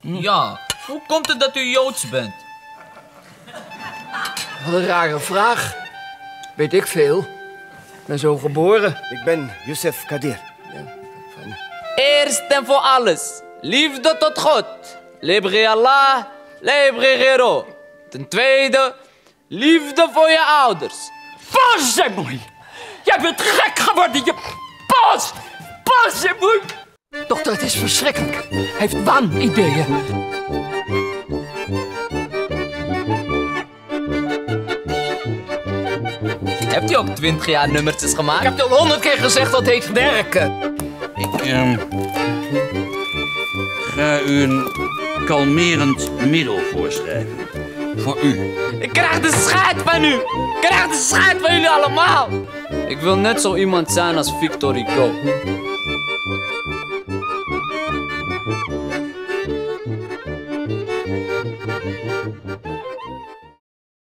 Ja, hoe komt het dat u Joods bent? Wat een rare vraag. Weet ik veel. Ik ben zo geboren. Ik ben Youssef Kadir. Eerst en voor alles, liefde tot God. Libre Allah, libre Gero. Ten tweede, liefde voor je ouders. Pasemoei! Jij bent gek geworden, je Pasemoei! Dochter, het is verschrikkelijk. Hij heeft waanideeën. Hebt u ook 20 jaar nummertjes gemaakt? Ik heb je al 100 keer gezegd dat heet werken. Ik ga u een kalmerend middel voorschrijven. Voor u. Ik krijg de scheid van u! Ik krijg de scheid van jullie allemaal! Ik wil net zo iemand zijn als Victor Hugo.